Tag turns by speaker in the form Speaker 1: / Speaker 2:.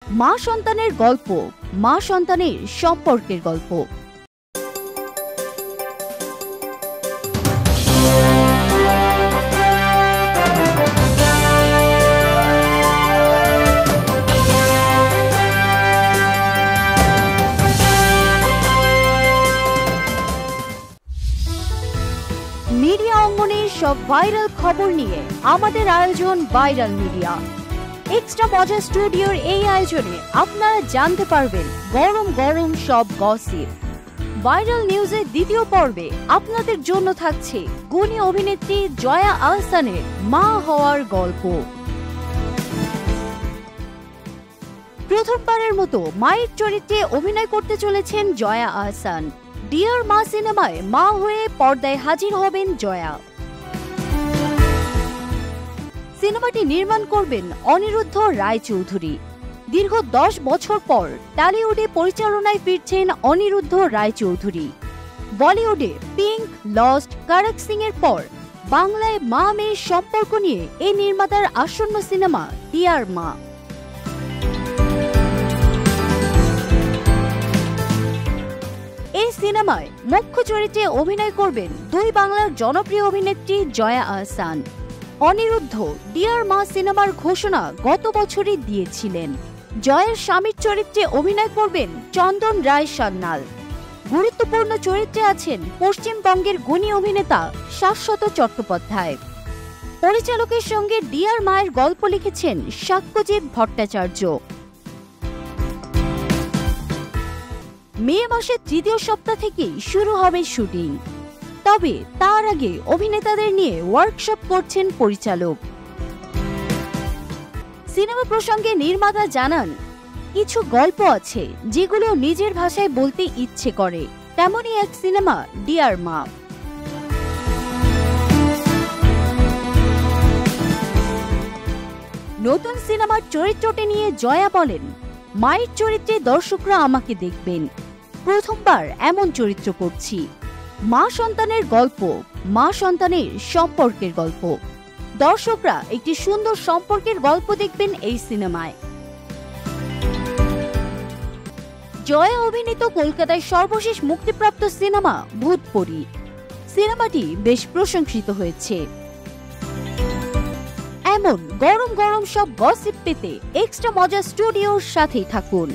Speaker 1: মা সন্তানের গল্প, মা সন্তানের সম্পর্কের গল্প। মিডিয়া অঙ্গনের সব ভাইরাল খবর নিয়ে আমাদের আয়োজন ভাইরাল মিডিয়া। এক্সট্রা মজা স্টুডিওর এই আয়োজনে আপনারা জানতে পারবেন গরম গরম সব গসিপ। ভাইরাল নিউজের দ্বিতীয় পর্বে আপনাদের জন্য থাকছে গুণী অভিনেত্রী জয়া আহসানের মা হওয়ার গল্প। প্রথমবারের মতো মায়ের চরিত্রে অভিনয় করতে চলেছেন জয়া আহসান। ডিয়ার মা সিনেমায় মা হয়ে পর্দায় হাজির হবেন জয়া। সিনেমাটি নির্মাণ করবেন অনিরুদ্ধ রায়চৌধুরী। দীর্ঘ 10 বছর পর টলিউডে পরিচালনায় ফিরছেন অনিরুদ্ধ রায়চৌধুরী। বলিউডে পিঙ্ক, লস্ট, করক সিং এর পর বাংলায় মা মেয়ের সম্পর্ক নিয়ে এই নির্মাতার আসন্ন সিনেমা ডিয়ার মা। এই সিনেমায় মুখ্য চরিত্রে অভিনয় করবেন দুই বাংলার জনপ্রিয় অভিনেত্রী জয়া আহসান। অনিরুদ্ধ ডিয়ার মা সিনেমার ঘোষণা গত বছরই দিয়েছিলেন। জয়ের স্বামীর চরিত্রে অভিনয় করবেন চন্দন রায় সান্যাল। গুরুত্বপূর্ণ চরিত্রে আছেন পশ্চিমবঙ্গের গুণী অভিনেতা শাশ্বত চট্টোপাধ্যায়। পরিচালকের সঙ্গে ডিয়ার মায়ের গল্প লিখেছেন সাক্ষ্যজিৎ ভট্টাচার্য। মে মাসের তৃতীয় সপ্তাহ থেকেই শুরু হবে শুটিং। তবে তার আগে অভিনেতাদের নিয়ে ওয়ার্কশপ করছেন পরিচালক। সিনেমা প্রসঙ্গে নির্মাতা জানান, কিছু গল্প আছে যেগুলো নিজের ভাষায় বলতে ইচ্ছে করে, তেমনই এক সিনেমা ডিয়ার মা। নতুন সিনেমার চরিত্রটি নিয়ে জয়া বলেন, মায়ের চরিত্রে দর্শকরা আমাকে দেখবেন। প্রথমবার এমন চরিত্র করছি। মা সন্তানের গল্প, মা সন্তানের সম্পর্কের গল্প। দর্শকরা একটি সুন্দর সম্পর্কের গল্প দেখবেন এই সিনেমায়। জয়া অভিনীত কলকাতায় সর্বশেষ মুক্তিপ্রাপ্ত সিনেমা ভূতপরী। সিনেমাটি বেশ প্রশংসিত হয়েছে। এমন গরম গরম সব গসিপ পেতে এক্সট্রা মজা স্টুডিওর সাথেই থাকুন।